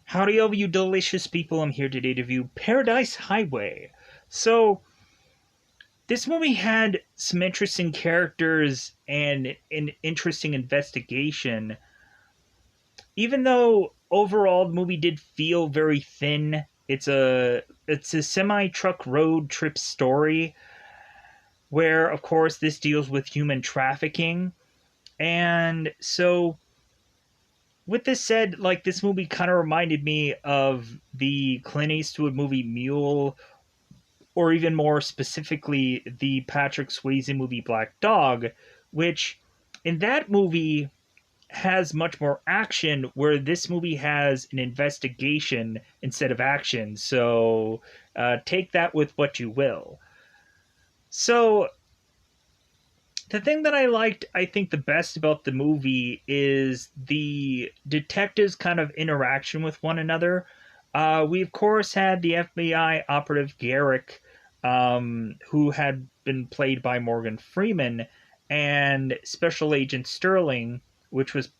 Howdy, all you delicious people. I'm here today to review Paradise Highway. So, this movie had some interesting characters and an interesting investigation. Even though overall the movie did feel very thin, it's a semi truck road trip story where, of course, this deals with human trafficking. And so, with this said, like, this movie kind of reminded me of the Clint Eastwood movie Mule, or even more specifically, the Patrick Swayze movie Black Dog, which in that movie has much more action, where this movie has an investigation instead of action. So take that with what you will. So the thing that I liked, I think, the best about the movie is the detectives' kind of interaction with one another. We, of course, had the FBI operative Garrick, who had been played by Morgan Freeman, and Special Agent Sterling, which was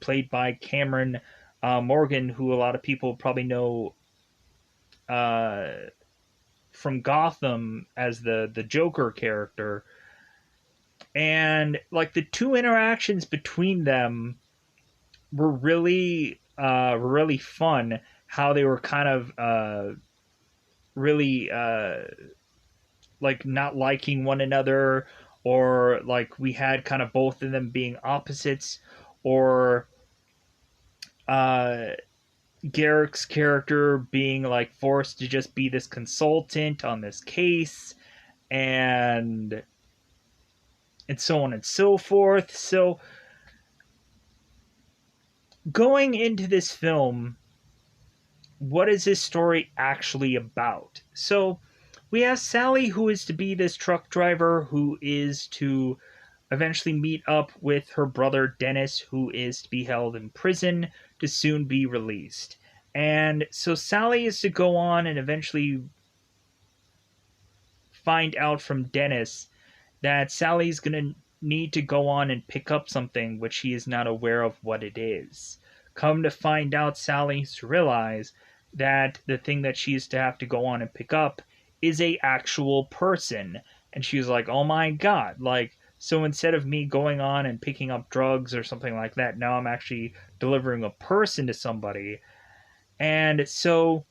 played by Cameron Morgan, who a lot of people probably know uh, from Gotham as the Joker character. And like the two interactions between them were really fun. How they were kind of really like not liking one another, or like we had kind of both of them being opposites, or uh Garrick's character being like forced to just be this consultant on this case, and so on and so forth. So going into this film, what is this story actually about? So we have Sally, who is to be this truck driver who is to eventually meet up with her brother Dennis, who is to be held in prison to soon be released. And so Sally is to go on and eventually find out from Dennis that Sally's going to need to go on and pick up something which she is not aware of what it is. Come to find out, Sally's to realize that the thing that she is to have to go on and pick up is a actual person. And she's like, oh my god, like, so instead of me going on and picking up drugs or something like that, now I'm actually delivering a person to somebody. And so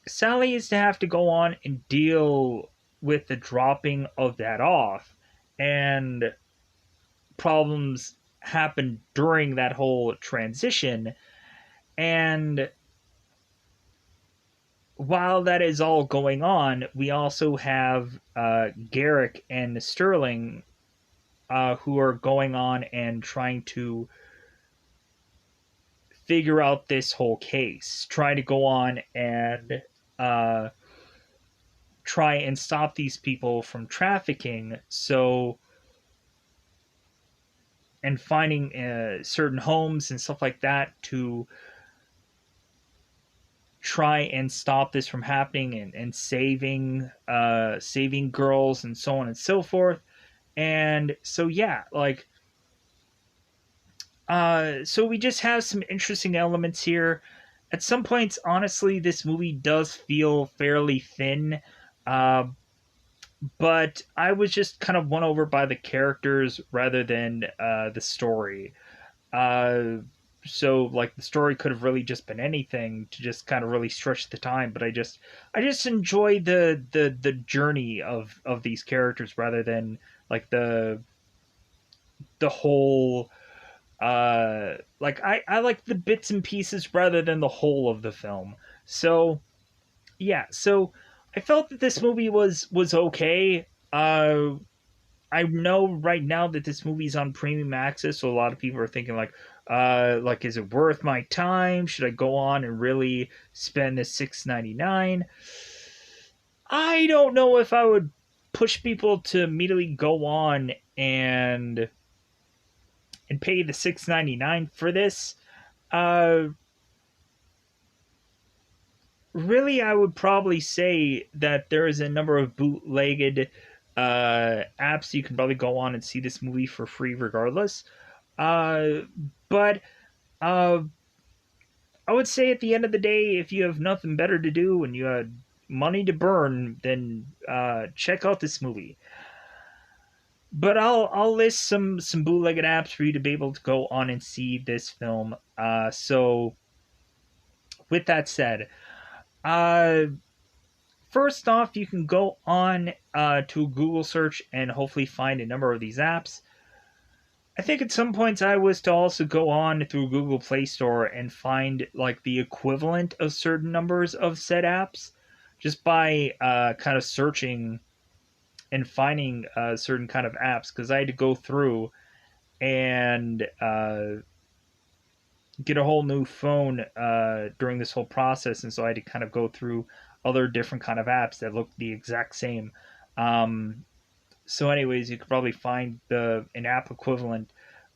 Sally is to have to go on and deal with the dropping of that off. And problems happen during that whole transition. And while that is all going on, we also have Garrick and Sterling, who are going on and trying to figure out this whole case, trying to go on and uh, try and stop these people from trafficking. So, and finding certain homes and stuff like that to try and stop this from happening, and saving girls and so on and so forth. And so yeah, like so we just have some interesting elements here. At some points, honestly, this movie does feel fairly thin, uh, but I was just kind of won over by the characters rather than the story. Uh, so like the story could have really just been anything to just kind of really stretch the time, but I just enjoy the journey of these characters rather than like the whole like I like the bits and pieces rather than the whole of the film. So yeah, so I felt that this movie was okay. I know right now that this movie's on premium access, so a lot of people are thinking like, is it worth my time? Should I go on and really spend the $6.99? I don't know if I would push people to immediately go on and pay the $6.99 for this. Uh, Really, I would probably say that there is a number of bootlegged apps you can probably go on and see this movie for free regardless. Uh, but uh, I would say at the end of the day, if you have nothing better to do and you had money to burn, then check out this movie. But I'll list some bootlegged apps for you to be able to go on and see this film. So with that said, uh, first off, you can go on to Google search and hopefully find a number of these apps. I think at some points I was to also go on through Google Play Store and find like the equivalent of certain numbers of said apps just by kind of searching and finding certain kind of apps because I had to go through and get a whole new phone during this whole process, and so I had to kind of go through other different kind of apps that look the exact same. Um, so, anyways, you could probably find the an app equivalent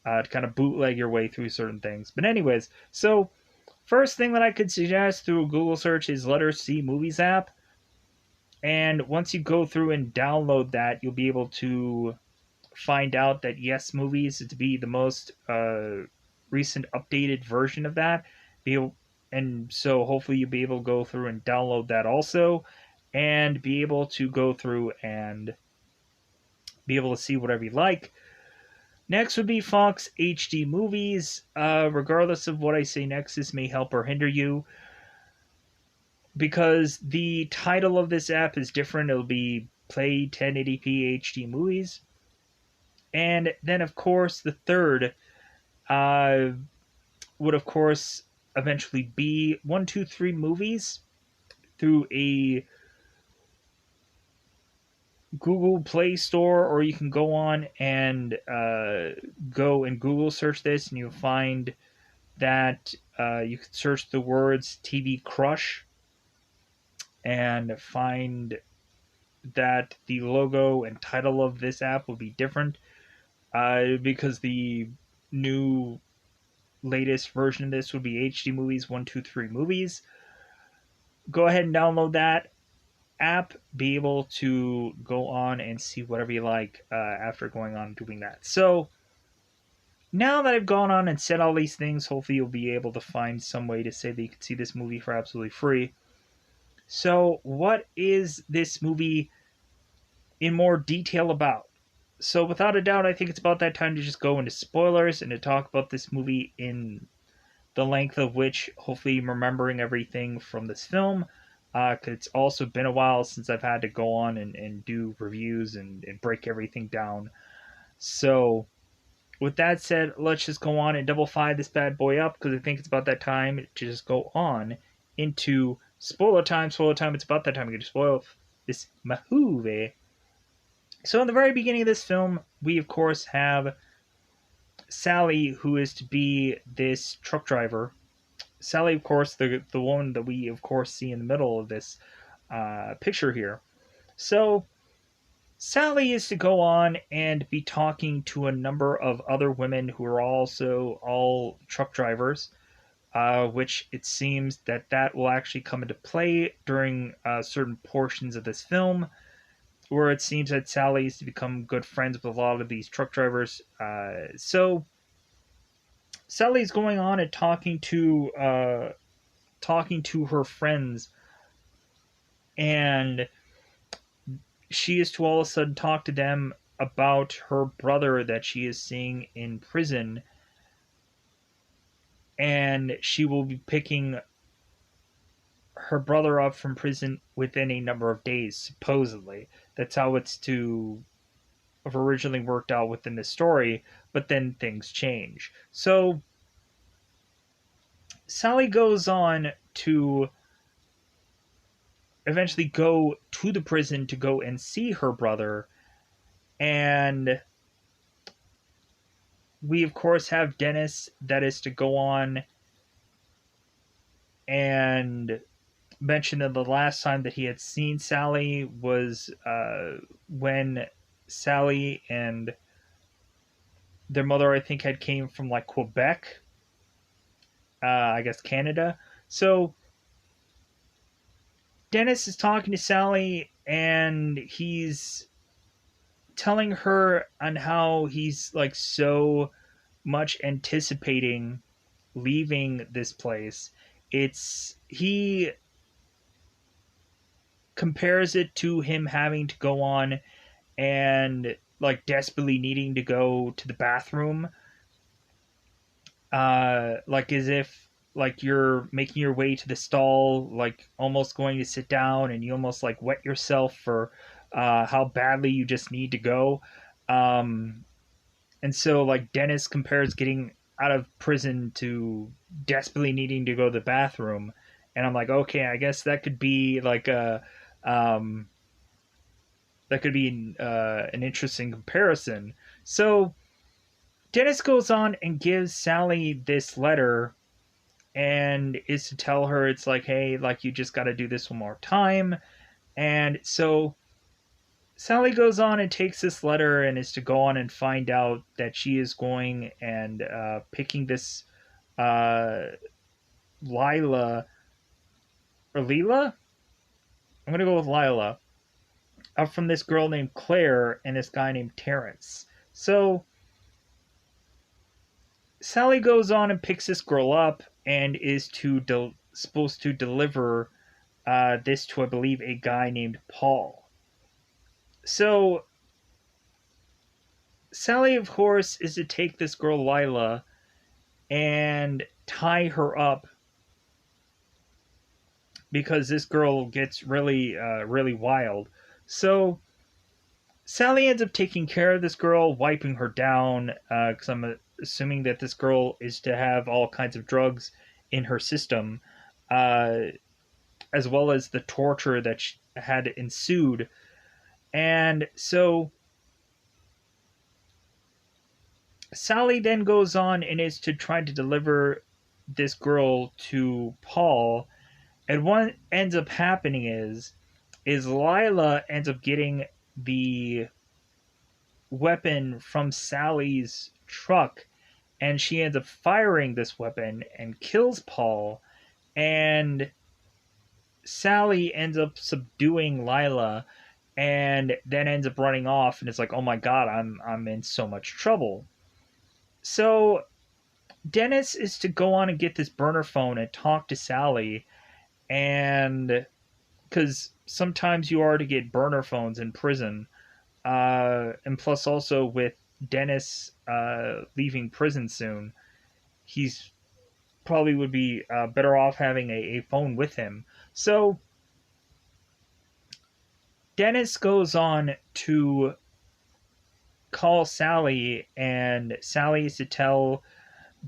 to kind of bootleg your way through certain things. But, anyways, so first thing that I could suggest through Google search is Letter C Movies app. And once you go through and download that, you'll be able to find out that Yes Movies is to be the most recent updated version of that. Be able, and so hopefully you'll be able to go through and download that also, and be able to go through and be able to see whatever you like. Next would be Fox HD Movies. Regardless of what I say next, this may help or hinder you because the title of this app is different. It'll be Play 1080p HD Movies. And then, of course, the third uh, would, of course, eventually be 123 Movies through a Google Play Store, or you can go on and go and Google search this, and you'll find that you can search the words TV Crush and find that the logo and title of this app will be different because the new latest version of this would be HD Movies 123 Movies. Go ahead and download that app, be able to go on and see whatever you like after going on and doing that. So now that I've gone on and said all these things, hopefully you'll be able to find some way to say that you can see this movie for absolutely free. So what is this movie in more detail about? So without a doubt, I think it's about that time to just go into spoilers and to talk about this movie in the length of which hopefully I'm remembering everything from this film. Because it's also been a while since I've had to go on and do reviews and break everything down. So with that said, let's just go on and double fire this bad boy up because I think it's about that time to just go on into spoiler time. Spoiler time, it's about that time to get to spoil this movie. So in the very beginning of this film, we of course have Sally, who is to be this truck driver. Sally, of course, the woman that we of course see in the middle of this picture here. So Sally is to go on and be talking to a number of other women who are also all truck drivers, which it seems that that will actually come into play during certain portions of this film, where it seems that Sally is to become good friends with a lot of these truck drivers. So Sally's going on and talking to her friends, and she is to all of a sudden talk to them about her brother that she is seeing in prison, and she will be picking her brother up from prison within a number of days, supposedly. That's how it's to have originally worked out within the story, but then things change. So Sally goes on to eventually go to the prison to go and see her brother, and we of course have Dennis that is to go on and mention that the last time that he had seen Sally was when Sally and their mother, I think, had came from like Quebec, I guess Canada. So Dennis is talking to Sally, and he's telling her on how he's like so much anticipating leaving this place, he compares it to him having to go on and like desperately needing to go to the bathroom, like as if like you're making your way to the stall, like almost going to sit down, and you almost like wet yourself for how badly you just need to go. Um, and so like Dennis compares getting out of prison to desperately needing to go to the bathroom, and I'm like, okay, I guess that could be like a um, an interesting comparison. So Dennis goes on and gives Sally this letter and is to tell her it's like, hey, like you just got to do this one more time. And so Sally goes on and takes this letter and is to go on and find out that she is going and picking this uh, Lila or Leela. I'm gonna go with Lila up from this girl named Claire and this guy named Terrence. So Sally goes on and picks this girl up and is supposed to deliver this to, I believe, a guy named Paul. So Sally, of course, is to take this girl Lila and tie her up because this girl gets really wild. So Sally ends up taking care of this girl, wiping her down, because I'm assuming that this girl is to have all kinds of drugs in her system, uh, as well as the torture that had ensued. And so Sally then goes on and is to try to deliver this girl to Paul. And what ends up happening is Lila ends up getting the weapon from Sally's truck, and she ends up firing this weapon and kills Paul. And Sally ends up subduing Lila and then ends up running off, and it's like, oh my god, I'm in so much trouble. So Dennis is to go on and get this burner phone and talk to Sally, and because sometimes you are to get burner phones in prison, and plus also with Dennis leaving prison soon, he's probably would be better off having a phone with him. So Dennis goes on to call Sally, and Sally is to tell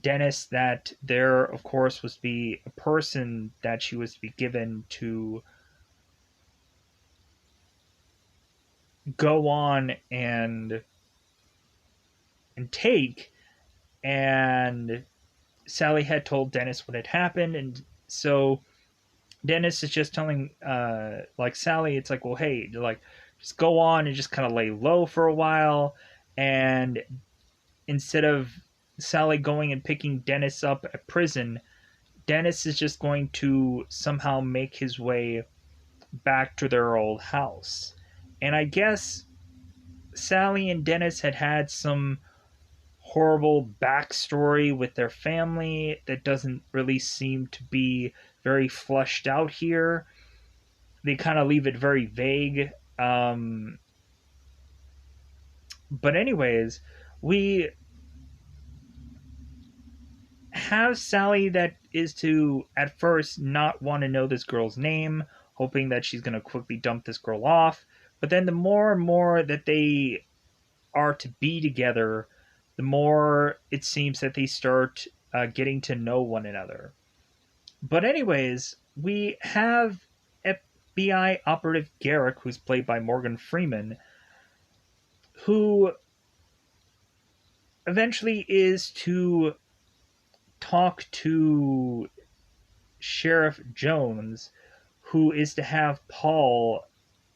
Dennis that there, of course, was to be a person that she was to be given to go on and take. And Sally had told Dennis what had happened, and so Dennis is just telling like Sally, it's like, well, hey, like just go on and just kind of lay low for a while, and instead of Sally going and picking Dennis up at prison, Dennis is just going to somehow make his way back to their old house. And I guess Sally and Dennis had some horrible backstory with their family that doesn't really seem to be very fleshed out here. They kind of leave it very vague. But anyways, we have Sally that is to at first not want to know this girl's name, hoping that she's going to quickly dump this girl off. But then the more and more that they are to be together, the more it seems that they start getting to know one another. But anyways, we have FBI operative Garrick, who's played by Morgan Freeman, who eventually is to talk to Sheriff Jones, who is to have Paul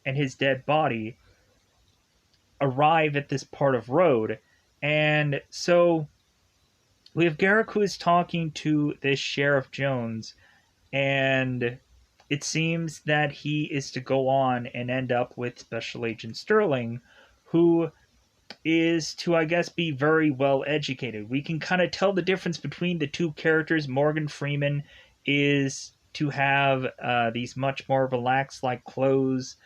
and his dead body arrive at this part of road. And so we have Garrick who is talking to this Sheriff Jones, and it seems that he is to go on and end up with Special Agent Sterling, who is to, I guess, be very well educated. We can kind of tell the difference between the two characters, Morgan Freeman is to have these much more relaxed like clothes.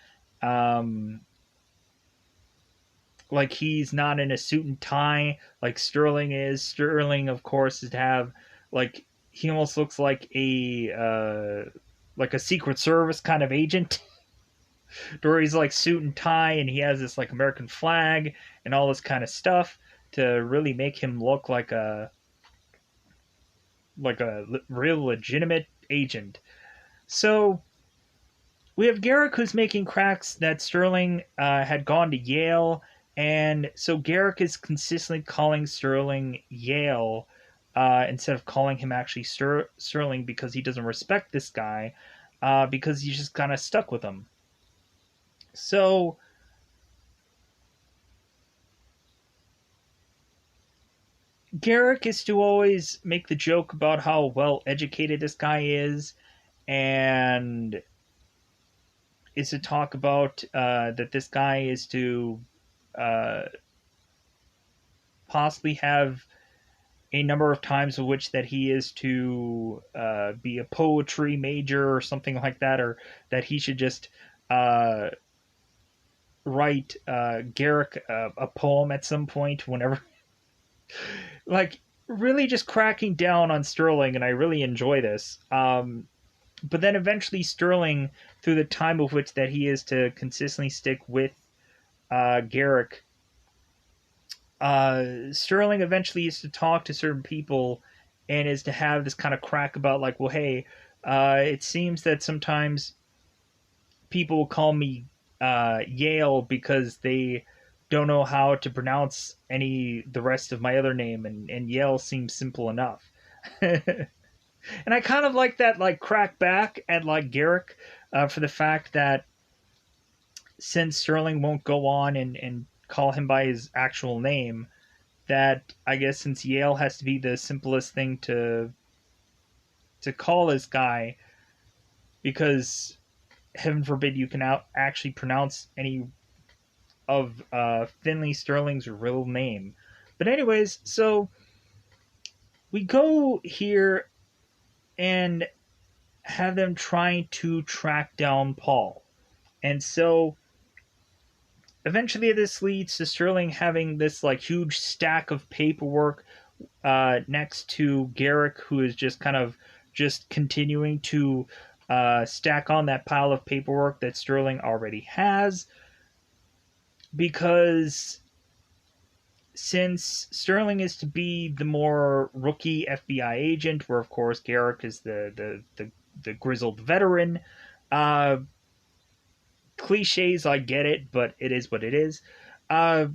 Um, like he's not in a suit and tie like Sterling is. Sterling, of course, is to have like he almost looks like a Secret Service kind of agent, where he's like suit and tie and he has this like American flag and all this kind of stuff to really make him look like a real legitimate agent. So we have Garrick who's making cracks that Sterling had gone to Yale, and so Garrick is consistently calling Sterling Yale instead of calling him actually Sterling because he doesn't respect this guy because he's just kind of stuck with him. So Garrick is to always make the joke about how well educated this guy is, and is to talk about that this guy is to uh, possibly have a number of times of which that he is to be a poetry major or something like that, or that he should just uh, write Garrick a poem at some point whenever. Like, really just cracking down on Sterling, and I really enjoy this. But then eventually Sterling, through the time of which that he is to consistently stick with Garrick, Sterling eventually is to talk to certain people and is to have this kind of crack about like, well, hey, it seems that sometimes people will call me Yale because they don't know how to pronounce any the rest of my other name, and Yale seems simple enough. And I kind of like that like crack back at like Garrick for the fact that since Sterling won't go on and call him by his actual name, that I guess since Yale has to be the simplest thing to call this guy, because heaven forbid you can actually pronounce any of Finley Sterling's real name. But anyways, so we go here and have them trying to track down Paul. And so eventually this leads to Sterling having this like huge stack of paperwork next to Garrick, who is just kind of just continuing to stack on that pile of paperwork that Sterling already has. Because since Sterling is to be the more rookie FBI agent, where of course Garrick is the grizzled veteran, uh, cliches, I get it, but it is what it is. Uh,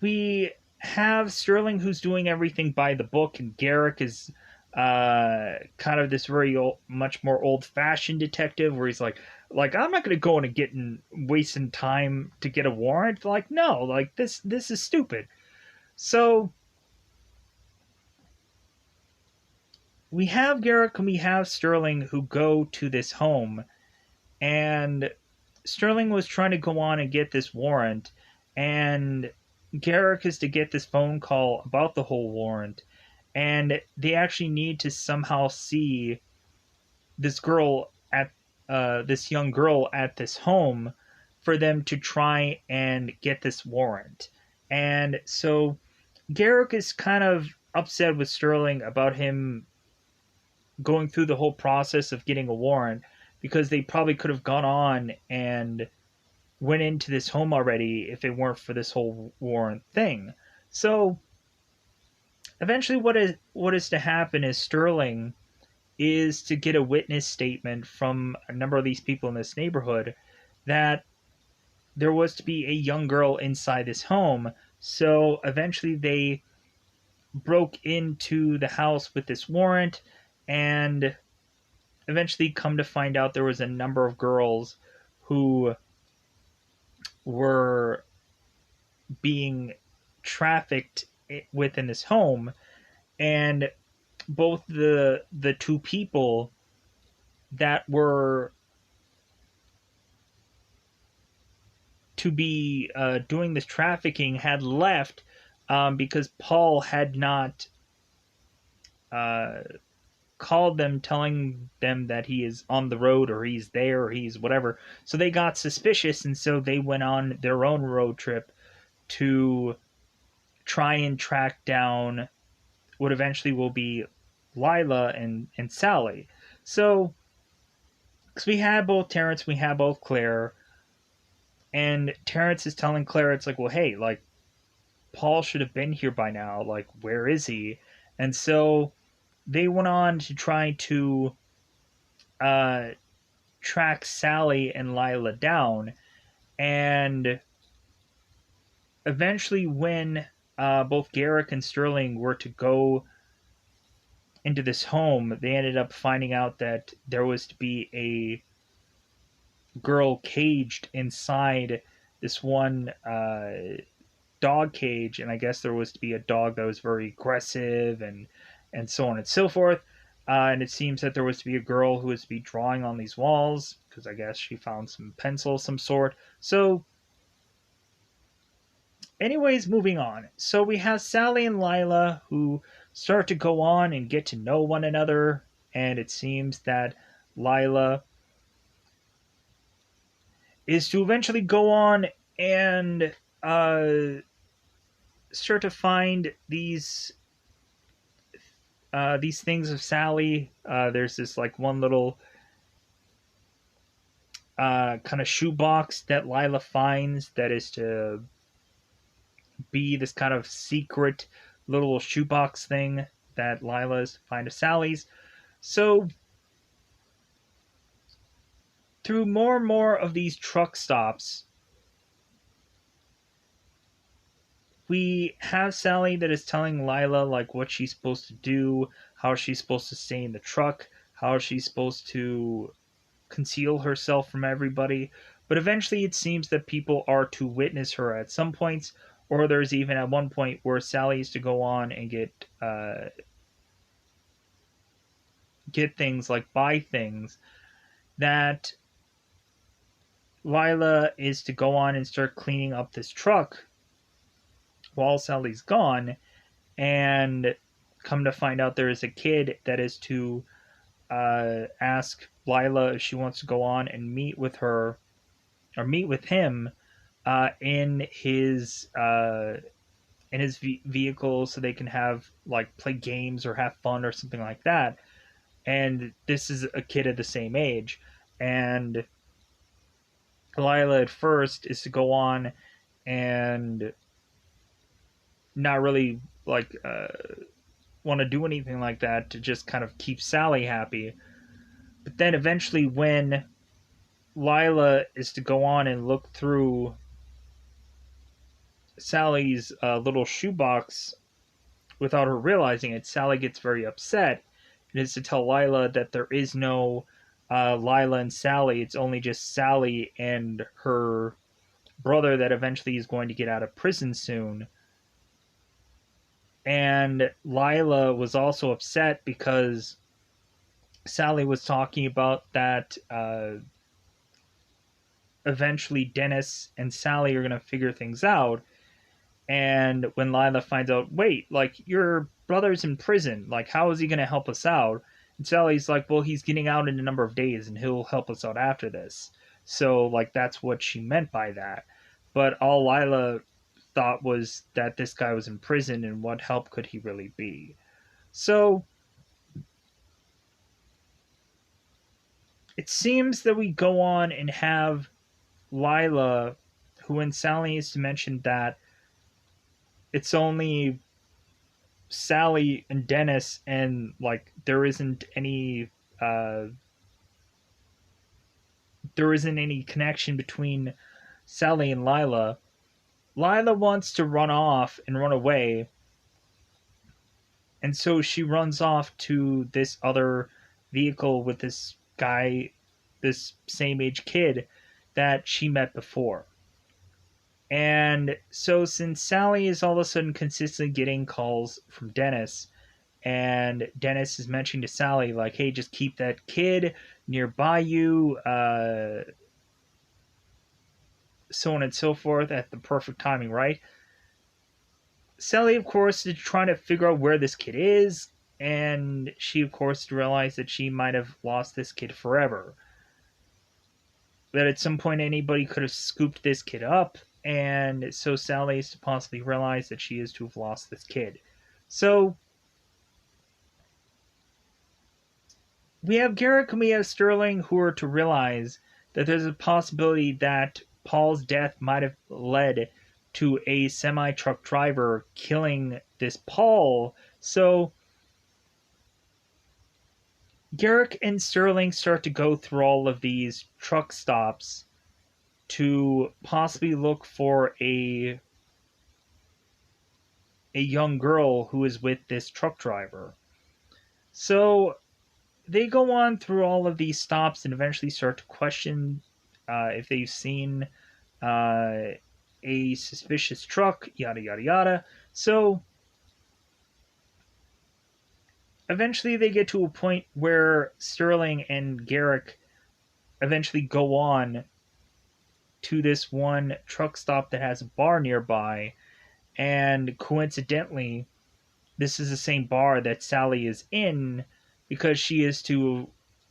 we have Sterling who's doing everything by the book, and Garrick is kind of this very much more old fashioned detective where he's like I'm not going to go in and get in wasting time to get a warrant. Like no, like this is stupid. So we have Garrick and we have Sterling who go to this home, and Sterling was trying to go on and get this warrant, and Garrick is to get this phone call about the whole warrant, and they actually need to somehow see this girl at this young girl at this home for them to try and get this warrant. And so Garrick is kind of upset with Sterling about him going through the whole process of getting a warrant because they probably could have gone on and went into this home already if it weren't for this whole warrant thing. So eventually what is to happen is Sterling is to get a witness statement from a number of these people in this neighborhood that there was to be a young girl inside this home. So eventually they broke into the house with this warrant and eventually come to find out there was a number of girls who were being trafficked within this home, and both the two people that were to be doing this trafficking had left because Paul had not called them telling them that he is on the road or he's there or he's whatever. So they got suspicious, and so they went on their own road trip to try and track down what eventually will be Lila and Sally. So, because we had both Terrence, we had both Claire, and Terrence is telling Claire, it's like, well, hey, like, Paul should have been here by now. Like, where is he? And so they went on to try to uh, track Sally and Lila down. And eventually, when both Garrick and Sterling were to go into this home, they ended up finding out that there was to be a girl caged inside this one dog cage, and I guess there was to be a dog that was very aggressive and so on and so forth. And it seems that there was to be a girl who was to be drawing on these walls because I guess she found some pencil of some sort. So, anyways, moving on. So we have Sally and Lila who start to go on and get to know one another, and it seems that Lila is to eventually go on and start to find these things of Sally. There's this like one little kind of shoebox that Lila finds that is to be this kind of secret little shoebox thing that Lila is to find of Sally's. So through more and more of these truck stops, we have Sally that is telling Lila like what she's supposed to do, how she's supposed to stay in the truck, how she's supposed to conceal herself from everybody. But eventually it seems that people are to witness her at some points, or there's even at one point where Sally is to go on and get things like buy things that Lila is to go on and start cleaning up this truck while Sally's gone, and come to find out there is a kid that is to ask Lila if she wants to go on and meet with her or meet with him in his vehicle so they can have like play games or have fun or something like that. And this is a kid of the same age, and Lila at first is to go on and not really like want to do anything like that, to just kind of keep Sally happy. But then eventually, when Lila is to go on and look through Sally's little shoebox without her realizing it, Sally gets very upset and is to tell Lila that there is no Lila and Sally. It's only just Sally and her brother that eventually is going to get out of prison soon. And Lila was also upset because Sally was talking about that eventually Dennis and Sally are going to figure things out. And when Lila finds out, wait, like, your brother's in prison, like, how is he going to help us out? And Sally's like, well, he's getting out in a number of days and he'll help us out after this. So, like, that's what she meant by that. But all Lila thought was that this guy was in prison and what help could he really be? So, it seems that we go on and have Lila, who when Sally is to mention that it's only Sally and Dennis, and like uh, there isn't any connection between Sally and Lila. Lila wants to run off and run away, and so she runs off to this other vehicle with this guy, this same age kid that she met before. And so, since Sally is all of a sudden consistently getting calls from Dennis, and Dennis is mentioning to Sally, like, hey, just keep that kid nearby you, so on and so forth, at the perfect timing, right? Sally, of course, is trying to figure out where this kid is, and she, of course, realized that she might have lost this kid forever. That at some point anybody could have scooped this kid up, and so Sally is to possibly realize that she is to have lost this kid. So we have Garrick and we have Sterling who are to realize that there's a possibility that Paul's death might have led to a semi truck driver killing this Paul. So Garrick and Sterling start to go through all of these truck stops to possibly look for a young girl who is with this truck driver. So they go on through all of these stops and eventually start to question if they've seen a suspicious truck, yada yada yada. So eventually they get to a point where Sterling and Garrick eventually go on to this one truck stop that has a bar nearby, and coincidentally this is the same bar that Sally is in, because she is to have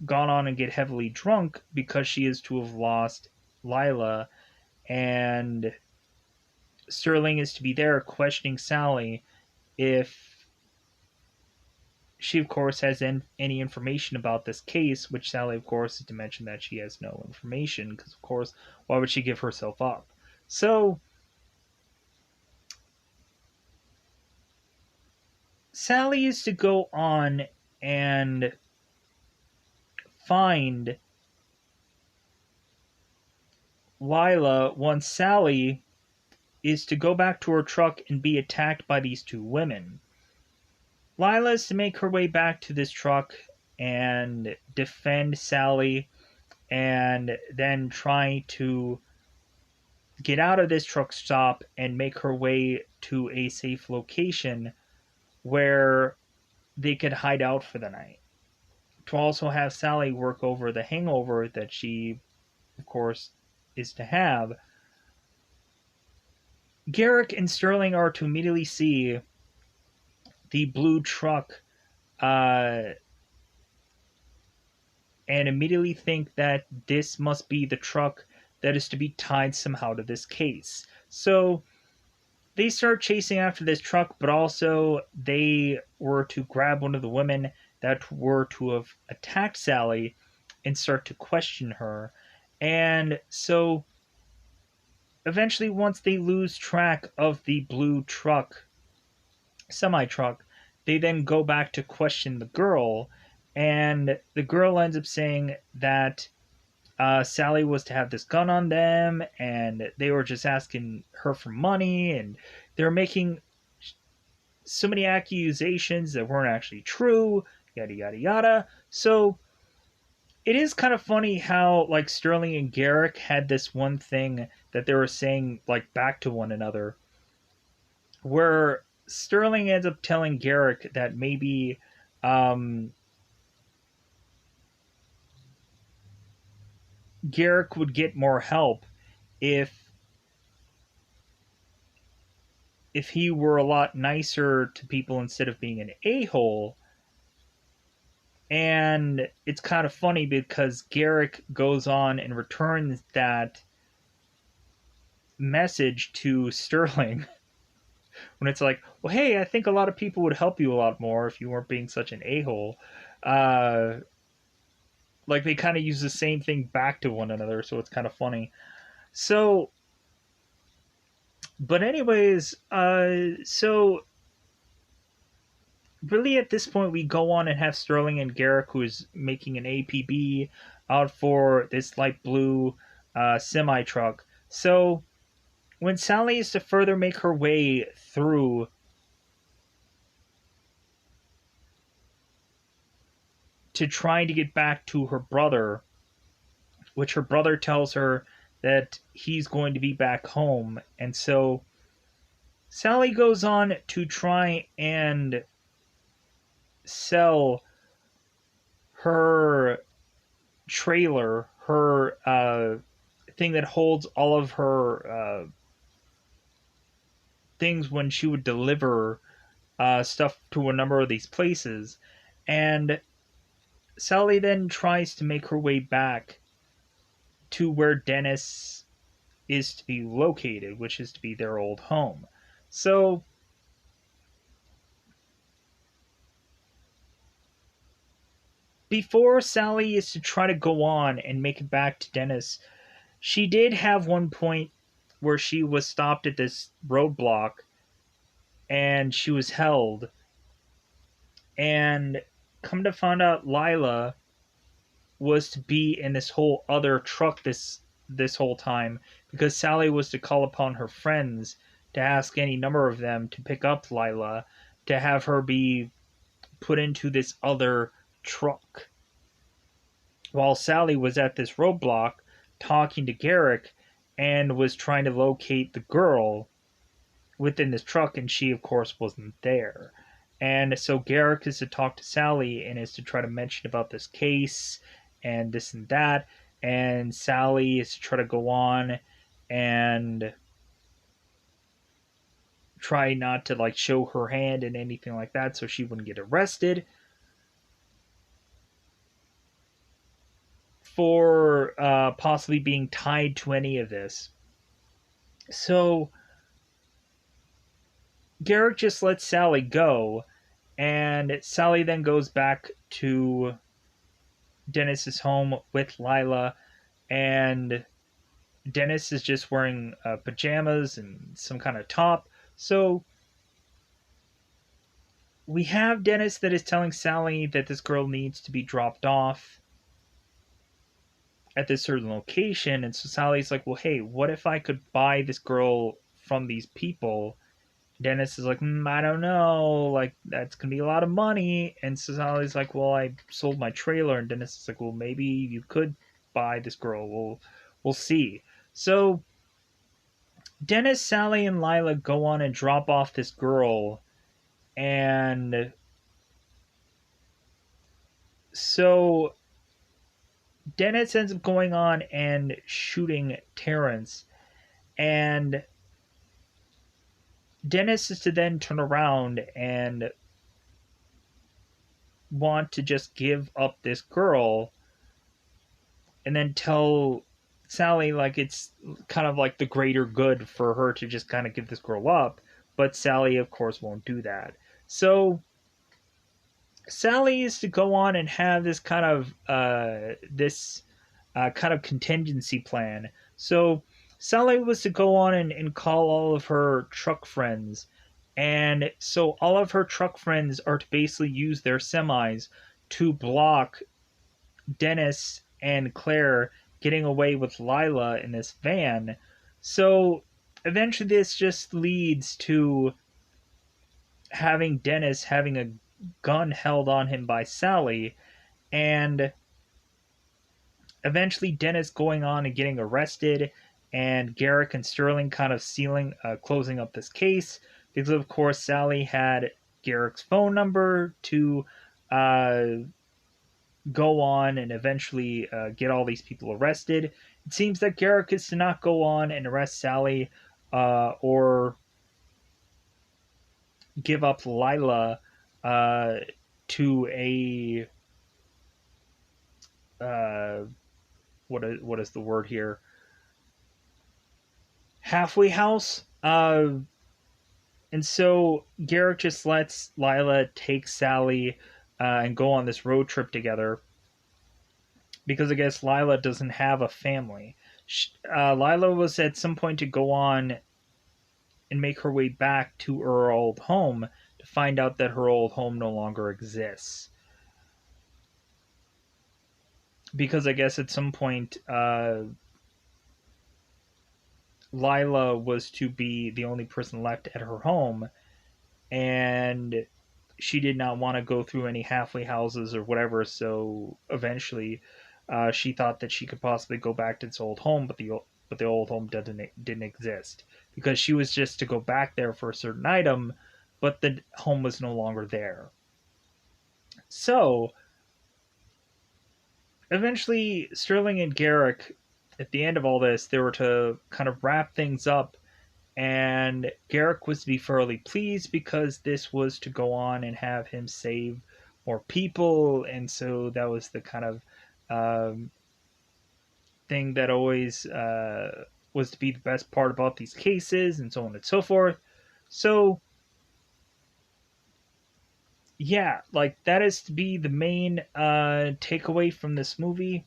gone on and get heavily drunk because she is to have lost Lila, and Sterling is to be there questioning Sally if she, of course, has any information about this case, which Sally, of course, is to mention that she has no information, because, of course, why would she give herself up? So Sally is to go on and find Lila once Sally is to go back to her truck and be attacked by these two women. Lila is to make her way back to this truck and defend Sally, and then try to get out of this truck stop and make her way to a safe location where they could hide out for the night. To also have Sally work over the hangover that she, of course, is to have. Garrick and Sterling are to immediately see the blue truck and immediately think that this must be the truck that is to be tied somehow to this case. So they start chasing after this truck, but also they were to grab one of the women that were to have attacked Sally and start to question her. And so eventually, once they lose track of the blue truck, semi truck, they then go back to question the girl, and the girl ends up saying that Sally was to have this gun on them, and they were just asking her for money, and they're making so many accusations that weren't actually true, yada yada yada. So it is kind of funny how like Sterling and Garrick had this one thing that they were saying like back to one another, where Sterling ends up telling Garrick that maybe Garrick would get more help if he were a lot nicer to people instead of being an a-hole. And it's kind of funny because Garrick goes on and returns that message to Sterling when it's like, well, hey, I think a lot of people would help you a lot more if you weren't being such an a-hole. Like they kind of use the same thing back to one another, so it's kind of funny. So, but anyways, so really at this point we go on and have Sterling and Garrick, who is making an APB out for this light blue semi truck. So when Sally is to further make her way through to trying to get back to her brother, which her brother tells her that he's going to be back home, and so Sally goes on to try and sell her trailer, her thing that holds all of her things when she would deliver stuff to a number of these places. And Sally then tries to make her way back to where Dennis is to be located, which is to be their old home. So before Sally is to try to go on and make it back to Dennis, she did have one point where she was stopped at this roadblock and she was held. And come to find out, Lila was to be in this whole other truck this whole time, because Sally was to call upon her friends to ask any number of them to pick up Lila, to have her be put into this other truck. While Sally was at this roadblock talking to Garrick and was trying to locate the girl within this truck, and she, of course, wasn't there. And so Garrick is to talk to Sally and is to try to mention about this case and this and that. And Sally is to try to go on and try not to like show her hand and anything like that so she wouldn't get arrested for possibly being tied to any of this. So Garrick just lets Sally go, and Sally then goes back to Dennis's home with Lila, and Dennis is just wearing pajamas and some kind of top. So we have Dennis that is telling Sally that this girl needs to be dropped off at this certain location, and so Sally's like, well, hey, what if I could buy this girl from these people? Dennis is like, I don't know, like, that's gonna be a lot of money. And so Sally's like, well, I sold my trailer. And Dennis is like, well, maybe you could buy this girl. We'll see. So Dennis, Sally, and Lila go on and drop off this girl. And so Dennis ends up going on and shooting Terrence. And Dennis is to then turn around and want to just give up this girl and then tell Sally like it's kind of like the greater good for her to just kind of give this girl up. But Sally, of course, won't do that. So Sally is to go on and have this kind of kind of contingency plan. So Sally was to go on and call all of her truck friends. And so all of her truck friends are to basically use their semis to block Dennis and Claire getting away with Lila in this van. So eventually this just leads to having Dennis having a gun held on him by Sally, and eventually Dennis going on and getting arrested, and Garrick and Sterling kind of closing up this case, because of course Sally had Garrick's phone number to uh, go on and eventually get all these people arrested. It seems that Garrick is to not go on and arrest Sally or give up Lila to a what is the word here? Halfway house. And so Garrick just lets Lila take Sally and go on this road trip together, because I guess Lila doesn't have a family. Lila was at some point to go on and make her way back to her old home to find out that her old home no longer exists. Because I guess at some point, Lila was to be the only person left at her home, and she did not want to go through any halfway houses or whatever, so eventually she thought that she could possibly go back to its old home, but the old home didn't exist, because she was just to go back there for a certain item, but the home was no longer there. So eventually Sterling and Garrick, at the end of all this, they were to kind of wrap things up and Garrick was to be thoroughly pleased because this was to go on and have him save more people, and so that was the kind of um, thing that always was to be the best part about these cases, and so on and so forth. So yeah, like that is to be the main takeaway from this movie.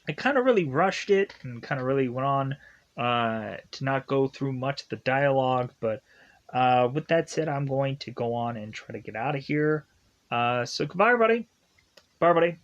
I kind of really rushed it and kind of really went on to not go through much of the dialogue. But with that said, I'm going to go on and try to get out of here. So goodbye, everybody. Bye, everybody.